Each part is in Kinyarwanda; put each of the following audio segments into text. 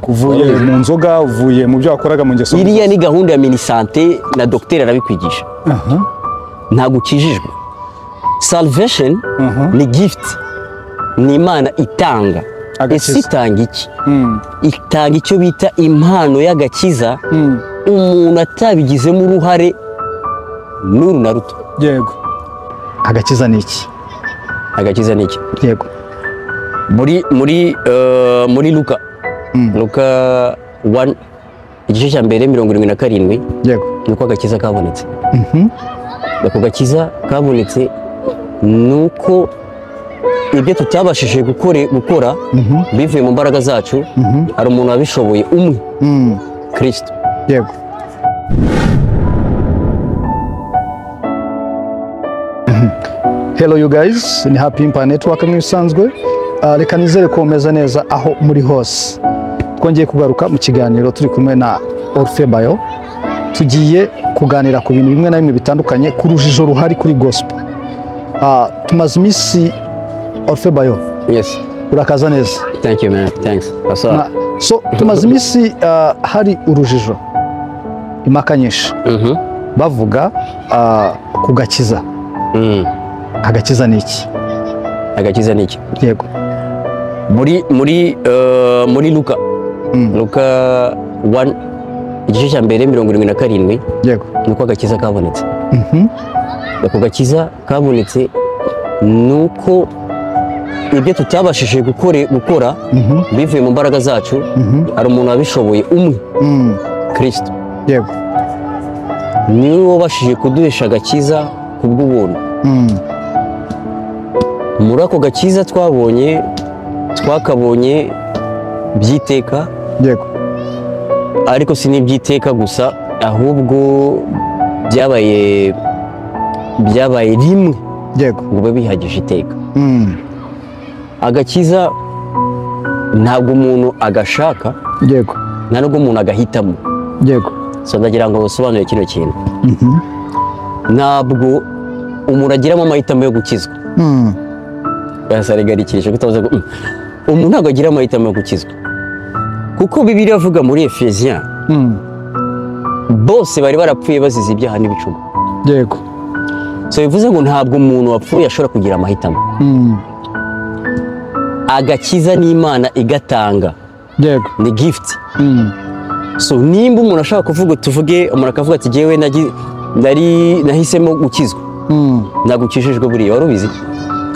uvuye mu nzoga uvuye mu byo wakoraga mu ngeso iriya ni gahunda ya minisante na dogiteri arabikwigisha ntabwo ukijijwe salvation ni gift ni imana itanga ese itanga iki itanga icyo bita impano y'agakiza umuntu atabigizemo uruhare n'uru na ruto yego agakiza ni iki agakiza ni iki yego muri Luka Luka 1 igice cya mbere 77 yego nuko agakiza kabonetse ako gakiza kabonetse nuko ibyo tutabashije gukora bivuye mu mbaraga zacu hari umuntu wabishoboye umwe Kristo yego Hello you guys, ni Happy Impact Network mwisanzwe. Reka nizere ko mumeze neza aho muri hose. Twongeye kugaruka mu kiganiro turi kumwe na Orphe Bayo. Tugiye kuganira ku bintu bimwe na bimwe bitandukanye ku rujijo ruhari kuri gospel. Tumaze iminsi Orphe Bayo. Yes. Urakaza neza. Thank you man. Thanks. So tumaze iminsi hari urujijo impaka nyinshi. Bavuga ku gakiza. Agakiza ni iki? Agakiza ni iki? Yego. Muri Luka Luka 1 igice cya mbere 77 yego nuko agakiza kabonetse ako gakiza kabonetse nuko ibyo tutabashije gukora bivuye mu mbaraga zacu hari umuntu wabishoboye umwe Kristo yego niwe wabashije kuduhesha agakiza kubw'ubuntu muri ako gakiza twakabonye byiteka yego ariko si n'ibyiteka gusa ahubwo byabaye rimwe yego ngo babe bihagije iteka agakiza ntabwo umuntu agashaka yego nta nubwo umuntu agahitamo yego so ndagira ngo usobanure kino kintu ntabwo umuntu agiramo amahitamo yo gukizwa basaregarikije kutavuze ko umuntu ntabwo agira amahitamo yo gukizwa kuko Bibiliya avuga muri Efesiens bose bari barapfuye bazize ibyaha n'ibicumuro yego so bivuze ngo ntabwo umuntu wapfuye ashobora kugira amahitamo agakiza n'Imana igatanga yego ni gift so nimba umuntu ashaka kuvuga tuvuge umuntu akavuga ati jewe nahisemo gukizwa ntabwo ukijijwe buriya wari ubizi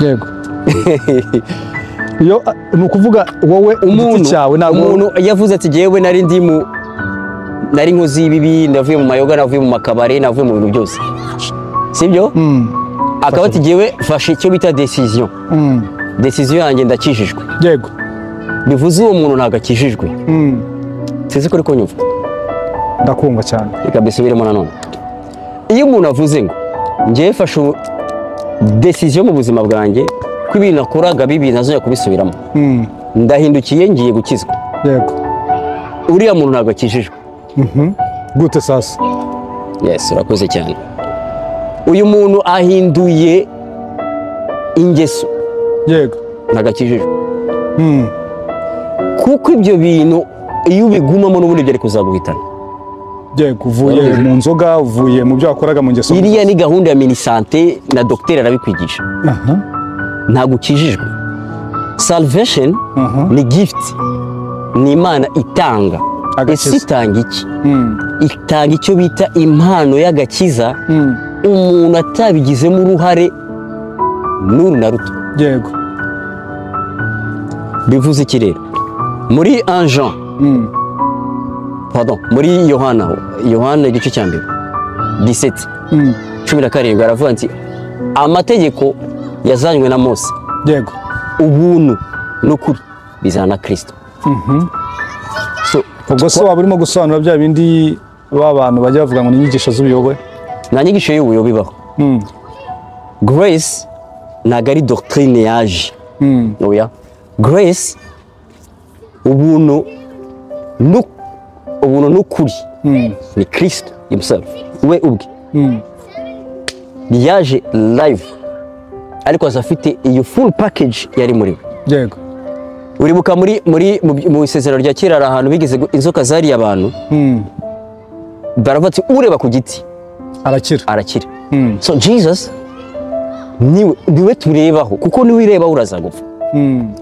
yego iyo ni ukuvuga wowe umuntu cyawe ntabwo umuntu yavuze ati jewe nari nkozi y'ibibi ndavuye mu mayoga navuye mu makabare navuye mu bintu byose sibyo akaba ati jewe fashe icyo bita decision yanjye ndakijijwe yego bivuze uwo muntu ntabwo akijijwe sizi ko ariko nyumva ndakumva cyane reka bisubiremo nanone iyo umuntu avuze ngo njyewe fashe decision mu buzima bwanjye ko ibintu nakoraga bibi ntazongera kubisubiramo ndahindukiye ngiye gukizwa yego uriya muntu ntabwo akijijwe gute sasa yes urakoze cyane uyu muntu ahinduye ingeso yego ntabwo akijijwe kuko ibyo bintu iyo ubigumamo n'ubundi byari kuzaguhitana yego uvuye mu nzoga uvuye mu byo wakoraga mu ngeso iriya ni gahunda ya minisante na dogiteri arabikwigisha ntabwo ukijijwe salvation ni gift ni imana itanga ese itanga iki itanga icyo bita impano y'agakiza umuntu atabigizemo uruhare n'uru na ruto yego bivuze iki rero muri Jean muri Yohana igice cya mbere 17:17 aravuga ati amategeko yazanywe na Mose yego ubuntu n'ukuri bizana na Kristo so ubwo se waba urimo gusobanura bya bindi b'abantu bajya bavuga ngo ni inyigisho z'ubuyobe nta nyigisho y'ubuyobe ibaho grace ntabwo ari doctrine yaje oya grace ubuntu n'ukuri ni Kristo himself we ubwe yaje live ariko afite iyo full package yari muri we yego uribuka mu isezerano rya kera ahantu bigeze inzoka zariye abantu baravuga ati ureba ku giti arakira. So Jesus niwe turebaho kuko niwe urebaho uraza gupfa.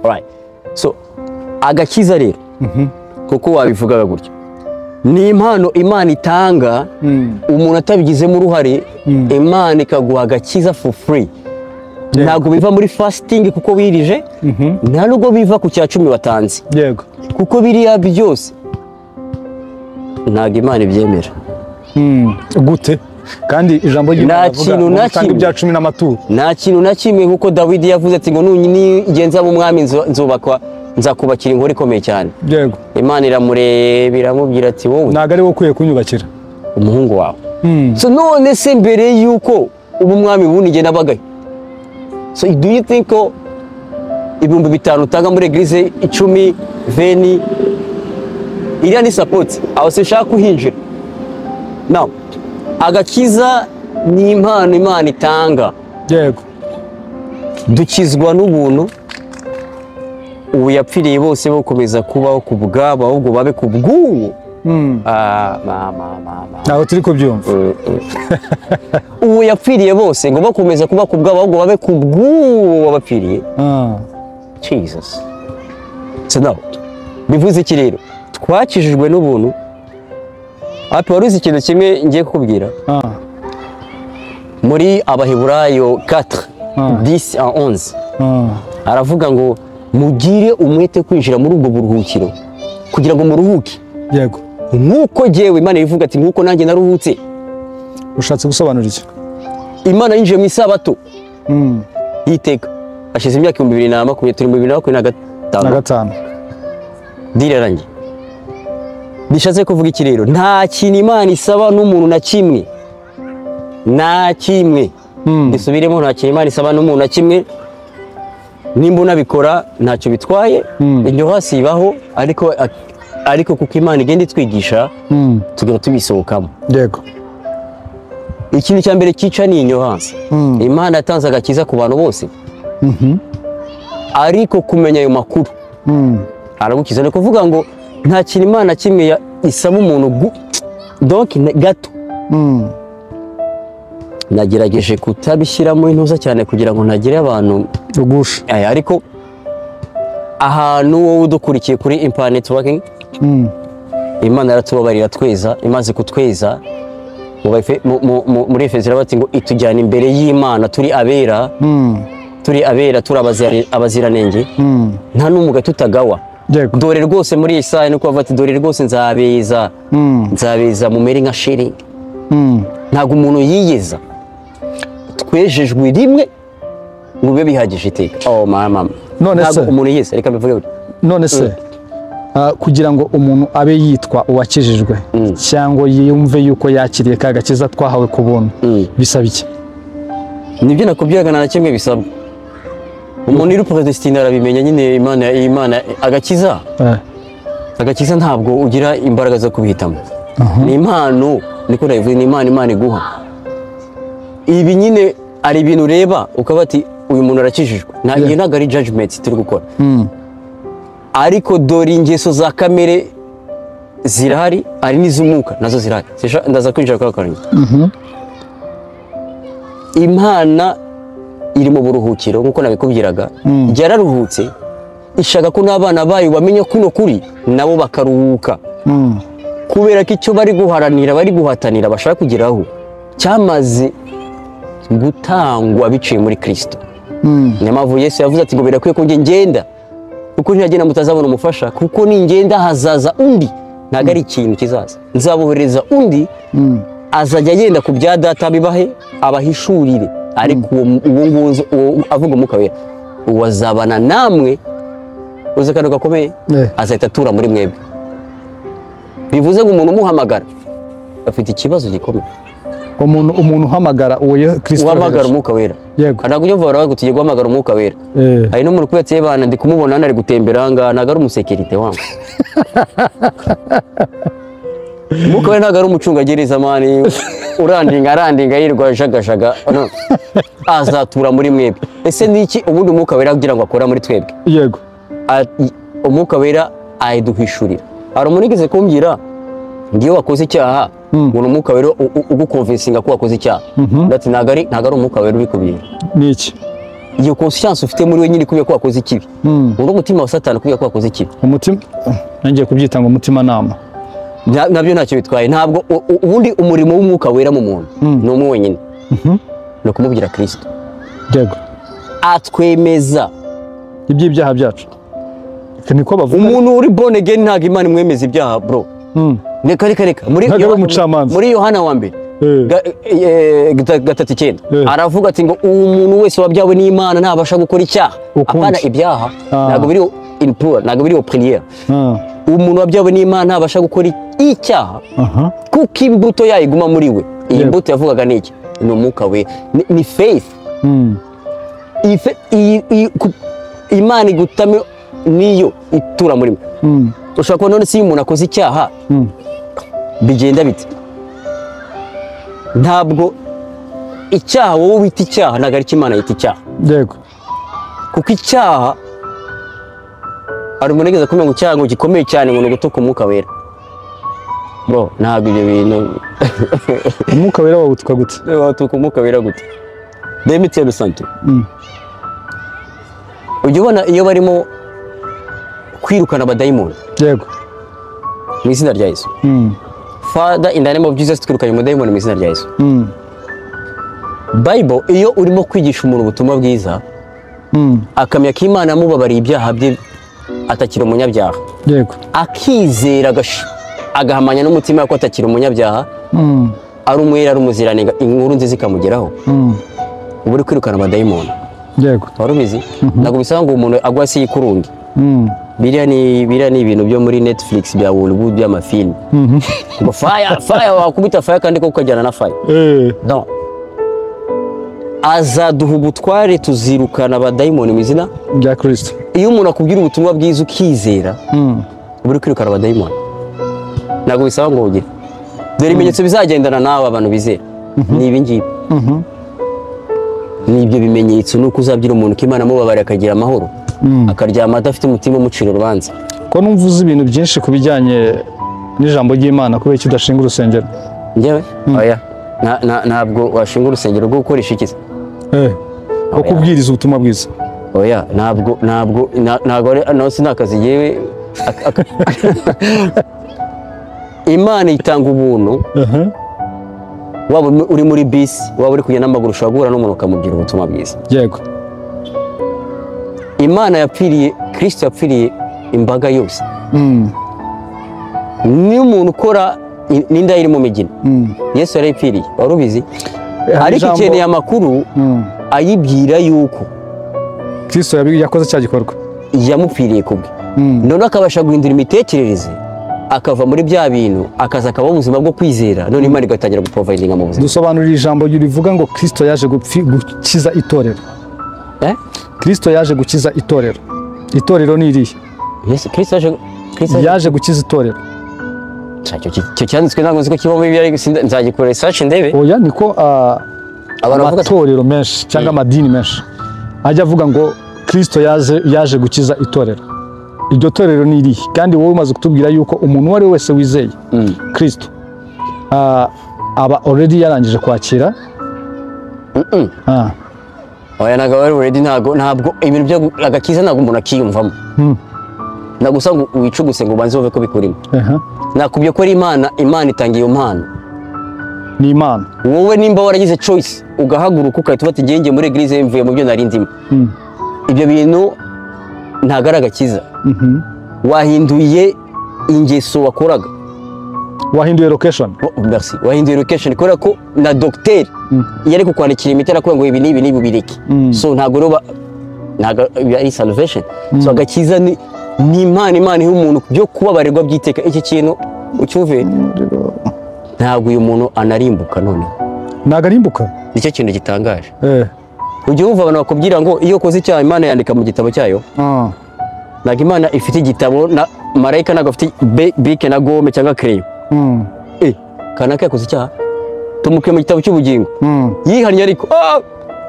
Alright. So agakiza rero kuko wabivugaga gutyo ni impano Imana itanga umuntu atabigizemo uruhare, Imana ikaguha agakiza for free. Ntabwo biva muri fasting kuko wirije, nta nubwo biva ku cya 10 watanze. Yego. Kuko biriya byose ntabwo Imana ibyemera. Gute? Kandi ijambo ry'Imana rivuga gutanga ibya 10 n'amaturo. Nta kintu na kimwe nkuko Dawidi yavuze ati ngo nigenza mu mwami nzakubakira inkuru ikomeye cyane. Yego. Imana iramureba iramubwira ati wowe ntabwo ari wowe ukwiye kunyubakira umuhungu wawe. So none se mbere yuko ubu mwami bundi nge nabagaye. So do you think ko ibihumbi 5 utanga muri eglise 10 20 iriya ni support aho se shaka kuhinjira? Now agakiza ni impano Imana itanga. Yego. Dukizwa n'ubuntu, ubu yapfiriye bose bakomeza kubaho ku bwabo ahubwo babe ku bw'uwo. Naho turi kubyumva. Ubu yapfiriye bose ngo bakomeza kuba ku bwabo ahubwo babe ku bw'uwo wabapfiriye. Jesus. So now bivuze iki rero? Twakijijwe n'ubuntu. Ati waruzi ikintu kimwe ngiye kukubwira. Muri Abaheburayo 4:10-11 aravuga ngo mugire umwete kwinjira muri ubwo buruhukiro kugira ngo muruhuke. Yego. Nkuko jewe Imana ivuga ati nkuko nanjye naruhutse. Ushatse gusobanura iki? Imana yinjiye mu isabato yiteka ashize imyaka 2025 diraranye. Bishatse kuvuga iki rero? Nta kintu Imana isaba n'umuntu na kimwe. Nta kimwe. Bisubiremo, nta kintu Imana isaba n'umuntu na kimwe. Nimba unabikora ntacyo bitwaye, iryo hasi ibaho, ariko kuko Imana igenda itwigisha tugenda tubisohokamo. Yego. Ikintu cya mbere cyica ni inyohansi. Imana yatanze agakiza ku bantu bose. Ariko kumenya ayo makuru aragukiza. Ni kuvuga ngo nta kintu Imana kimwe isaba umuntu donc gato. Nagerageje kutabishyiramo intuza cyane kugira ngo ntagire abantu ugusha. Ariko ahantu wowe udukurikiye kuri Impact Networking, Imana yaratubabarira tweza, imaze kutweza muri Efeso bati ngo itujyana imbere y'Imana turi abera, turi abaziranenge, nta n'umuga tutagawa. Dore rwose muri Isaya nuko bavati dore rwose nzabeza mumere nka sheri. Ntago umuntu yiyeza, twejejwe rimwe ngo bibe bihagije iteka. Oh mama, none se umuntu yiyeza reka bivuge. None se kugira ngo umuntu abe yitwa uwakijijwe cyangwa yumve yuko yakiriye ka gakiza twahawe ku buntu bisaba iki? Nibyo nakubwiragana na kimwe bisabwa. Umuntu iri predestiné arabimenya nyine. Imana agakiza agakiza ntabwo ugira imbaraga zo kubihitamo. Ni impano, niko navuze, ni Imana iguha. Ibi nyine ari ibintu ureba ukaba ati uyu muntu arakijijwe. Ntabwo ari judgment turi gukora. Ariko dore ingeso za kamere zirahari, ari n'izumuka nazo zirahari. Ndaza kwinjira kwa karindwi. Imana iri mu buruhukiro nkuko nabikubwiraga. Yararuhutse ishaka ko n'abana bayo bamenya kuno kuri nabo bakaruhuka. Kubera ko icyo bari guharanira bari guhatanira bashaka kugeraho cyamaze gutangwa biciye muri Kristo. Nyamavu Yesu yavuze ati ngo birakwiye ko ngenda kuko ntiyagenda mutazabona umufasha, kuko ningenda hazaza undi. Ntago ari ikintu kizaza, nzabohereza undi azajya yenda ku bya data bibahe abahishurire. Ariko uwo avuga Umwuka Wera uwazabana namwe uze kandi gakomeye azahita atura muri mwebwe. Bivuze ngo umuntu umuhamagara afite ikibazo gikomeye. Umuntu uhamagara uwo Kristo uhamagara Umwuka Wera. Yego. Ntabwo ujya vuba tugiye guhamagara Umwuka Wera. Hari no muri kwetse bana ndi kumubona hano ari gutembera hanga, ntago ari umusekirite wangu. Umwuka Wera ntago ari umucungagereza mani urandinga yirwa jagajaga. No. Azatura muri mwebwe. Ese niki ubundi Umwuka Wera kugira ngo akora muri twebwe? Yego. umwuka wera ayiduhishurira. Hari umuntu yigeze kumbwira ngiyo wakoze icyaha ngo umwuka wera ugukonvinsinga ko wakoze icyaha. Ndati ntago ari umwuka wera ubikubwira. Ni iki? Iyo conscience ufite muri we nyine kubera ko wakoze ikibi. Ngo umutima wa Satani kubera ko wakoze ikibi. Umutima nangiye kubyita ngo umutima nama. Nabyo ntacyo bitwaye. Ntabwo ubundi umurimo w'umwuka wera mu muntu ni umwe wenyine. No kumubwira Kristo. Yego. Atwemeza iby'ibyaha byacu. Niko bavuga. Umuntu uri born again ntago Imana imwemeza ibyaha bro. Reka muri Yohana wa mbere 3:9 aravuga ati ngo umuntu wese wabyawe n'Imana ntabasha gukora icyaha. Apana ibyaha ntago biri in plural, ntago biri au pluriel. Umuntu wabyawe n'Imana ntabasha gukora icyaha kuko imbuto yayiguma muri we. Iyi mbuto yavugaga niki? Ni umwuka we, ni faith. Imana igutame niyo itura muri mwe. Ushaka ko none si umuntu akoze icyaha bigenda bite? Ntabwo icyaha wowe wita icyaha ntago ari Imana yita icyaha. Yego. Kuko icyaha ari umuntu yigeze kumenya icyaha ngo gikomeye cyane ngo gutuka umwuka wera. Bro, ntabwo ibyo bintu umwuka wera wawutuka gute? Wawutuka umwuka wera gute? Demitiye rusantu. Ujya ubona iyo barimo kwirukana abadayimoni. Yego. Mu izina rya Yesu. Father, in the name of Jesus, twirukanye umudayimoni mu izina rya Yesu. Bible iyo urimo kwigisha umuntu ubutumwa bwiza akamya ko Imana amubabariye ibyaha bye atakira umunyabyaha. Yego. Akizera agahamanya n'umutima ko atakira umunyabyaha. Ari umwera ari umuziranenge inkuru nziza ikamugeraho. Ubu uri kwirukana abadayimoni. Yego. Warubizi? Ntabwo bisaba ngo umuntu agwa si yikurungi. Biriya ni ibintu byo muri Netflix bya Hollywood by'amafilm. Ngo fire wakubita fire kandi ko ukajyana na fire. Non. Azaduha ubutware tuzirukana abadayimoni mu izina rya Kristo. Iyo umuntu akubwira ubutumwa bwiza ukizera, uri kwirukana abadayimoni. Ntabwo bisaba ngo ugire. Dore ibimenyetso bizagendana nawe abantu bizera. Ni ibi ngibi. Ni ibyo bimenyetso nuko uzabyira umuntu ko Imana amubabariye akagira amahoro. Akaryama adafite umutima umucira urubanza. Ko numvuze ibintu byinshi kubijyanye n'ijambo ry'Imana kubera icyo udashinga urusengero. Njyewe? Oya. Ntabwo washinga urusengero rwo gukoresha iki? Ko kubwiriza ubutumwa bwiza. Oya, ntabwo no sinakazi yewe Imana itanga ubuntu. Waba uri muri bisi, waba uri kugenda n'amaguru ushobora guhura n'umuntu ukamubwira ubutumwa bwiza. Yego. Imana yapfiriye, Kristo yapfiriye imbaga yose. Ni umuntu ukora n'inda iri mu migina. Yesu yarayipfiriye, warubizi? Ariko ikeneye amakuru ayibwira yuko Kristo yakoze cya gikorwa. Yamupfiriye kubwe. None akabasha guhindura imitekerereze, akava muri bya bintu, akaza akaba ubuzima bwo kwizera, none Imana igatangira guprovidinga mu buzima. Dusobanurira ijambo rivuga ngo Kristo yaje gukiza itorero. Kristo yaje gukiza itorero. Itorero ni irihe? Yes, Kristo yaje gukiza itorero. Cyo cyanditswe ntabwo nzi ko kibamo ibyo nzagikora research ndebe. Oya niko amatorero menshi cyangwa amadini menshi ajya avuga ngo Kristo yaje gukiza itorero. Iryo torero ni irihe? Kandi wowe umaze kutubwira yuko umuntu wari wese wizeye Kristo aba already yarangije kwakira. Oya ntabwo wari already, ntabwo ibintu byo agakiza ntabwo umuntu akiyumvamo. Nagusa ngo wicuguse ngo ubanze wove ko bikurimo. Nakubye ko ari Imana itangiye iyo mpano. Ni Imana. Wowe nimba waragize choice ugahaguruka ukahita ufata igenge muri eglise mvuye mu byo nari ndimo. Ibyo bintu ntabwo ari agakiza. Wahinduye ingeso wakoraga. Wahinduye location. Merci. Wahinduye location kubera ko na docteur yari kukwandikira imiti arakubwira ngo ibi nibi bireke. So ntabwo ari salvation. So agakiza ni Imana y'umuntu byo kubabarirwa byiteka. Iki kintu ucyumve ntabwo uyu muntu anarimbuka none. Ntabwo arimbuka. Nicyo kintu gitangaje. Ujye wumva abantu bakubwira ngo iyo ukoze icyaha Imana yandika mu gitabo cyayo. Ntabwo Imana ifite igitabo na marayika ntabwo afite bike na gome cyangwa crayon. Kanaka yakoze icyaha tumukuye mu gitabo cy'ubugingo. Yihannye ariko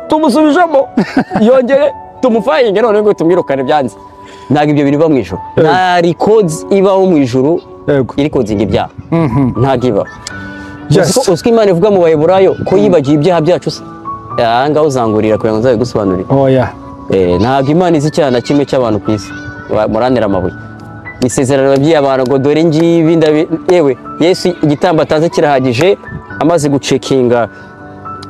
tumusubijemo yongere tumufayinge none ngo tumwirukane byanze. ntabwo ibyo bintu biba mu ijuru nta records ibaho mu ijuru Yego. iri kodinga ibyaha ntabwo ibaho Yes. uziko Imana ivuga mu Baheburayo ko yibagiye ibyaha byacu se aha ngaho uzangurira kugira ngo nzabigusobanurire Oya. ntabwo Imana izi icyaha na kimwe cy'abantu ku isi muranira amabuye isezerano babwiye abantu ngo dore ngibi yewe Yesu igitambo atanze kirahagije amaze gucekinga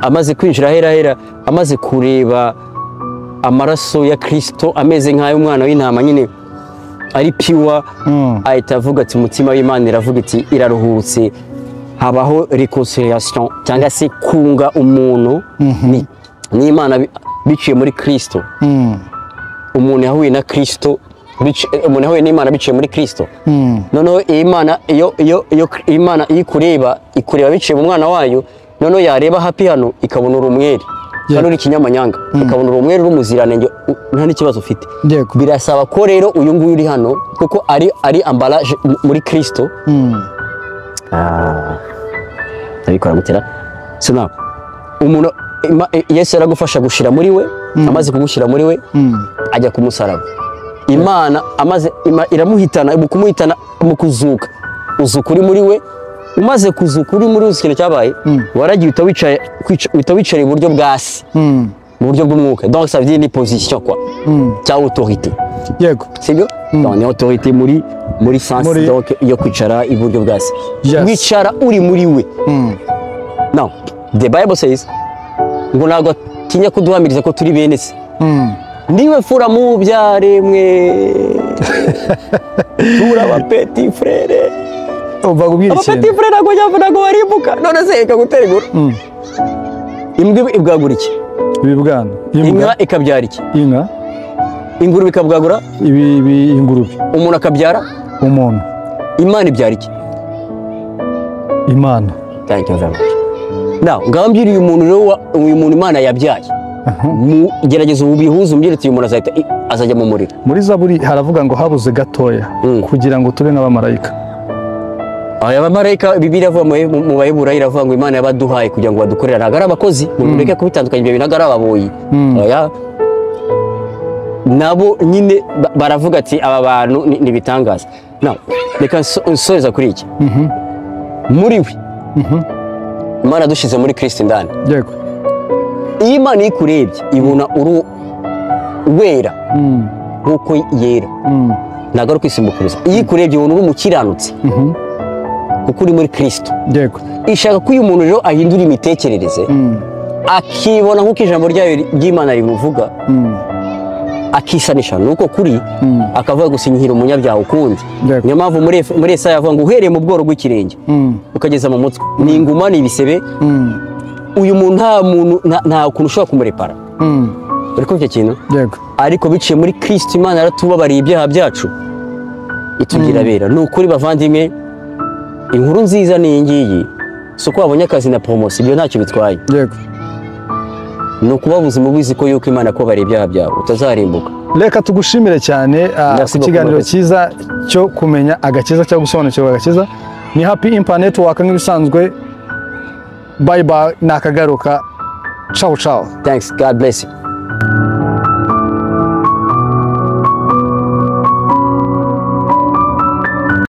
amaze kwinjira ahera amaze kureba amaraso ya Kristo ameze nk'ay'umwana w'intama nyine ari piwa ahita avuga ati umutima w'Imana iravuga iti iraruhutse habaho reconciliation cyangwa se kunga umuntu n'Imana biciye muri Kristo umuntu yahuye na Kristo umuntu yahuye n'Imana biciye muri Kristo noneho Imana Imana ikureba biciye mu mwana wayo noneho yareba happy hano ikabona urumweri kandi uri ikinyamanyanga ikabona urumweri rumuziranenge nta n'ikibazo ufite birasaba ko rero uyu nguyu uri hano kuko ari ambalage muri Kristo abikora mutera so now umuntu Yesu aragufasha gushira muri we amaze kugushyira muri we ajya ku musaraba Imana amaze iramuhitana kumuhitana mu kuzuka uzuka uri muri we umaze kuzuka uri muri ikintu cyabaye waragiye utawicaye iburyo bwa se mu buryo bw'umwuka donc ça veut dire ni position quoi cya autorité Yego. sibyo donc ni autorité muri sens donc yo kwicara iburyo bwa se wicara uri muri we now the Bible says ngo ntabwo atinya kuduhamiriza ko turi bene se niwe fura mu byaremwe tura ba petit frère uva kubwira ikintu petit frère ntabwo warimbuka none se ikagutera iguru imbwa ibwagura iki ibibwana inka ikabyara iki ingurube ikabwagura ingurube umuntu akabyara umuntu Imana ibyara iki Imana thank you very much now ngambira uyu muntu Imana yabyaye gerageza ubihuze umbyereteye umuntu azajya mu muriro muri Zaburi haravuga ngo habuze gatoya kugira ngo tube nk'abamarayika abamarayika Bibiliya avuga mu Baheburayo iravuga ngo Imana yabaduhaye kugira ngo badukorere ntabwo ari abakozi mureke kubitandukanya ibyo bintu ntabwo ari ababoyi nabo nyine baravuga ati aba bantu ni ibitangaza reka nsoreza kuri iki muri we Imana dushyize muri Kristo indani yego iyo Imana ikurebye ibona wera nk'uko yera ntabwo ari kwisimbukuruza iyo ikurebye ibona uri umukiranutsi kuko uri muri Kristo yego ishaka ko uyu muntu rero ahindura imitekerereze akibona nk'uko ijambo ry'Imana rimuvuga akisanisha nuko kuri akavuga gusinyira umunyabyaha ukundi niyo mpamvu muri Yesaya avuga ngo uhereye mu bworo bw'ikirenge ukageza mu mutwe ni inguma ni ibisebe uyu muntu nta kuntu ushobora kumurepara uri kumva icyo kintu ariko biciye muri Kristo Imana yaratubabariye ibyaha byacu itugira abera ni ukuri bavandimwe inkuru nziza ni iyi ngiyi si uko wabonye akazi na promotion ibyo ntacyo bitwaye ni ukuba ubuzima ubizi ko yuko Imana yakubabariye ibyaha byawe utazarimbuka reka tugushimire cyane ku kiganiro cyiza cyo kumenya agakiza cyangwa gusobanukirwa agakiza ni Happy Impact Network nk'ibisanzwe bye bye nakagaruka ciao ciao thanks God bless you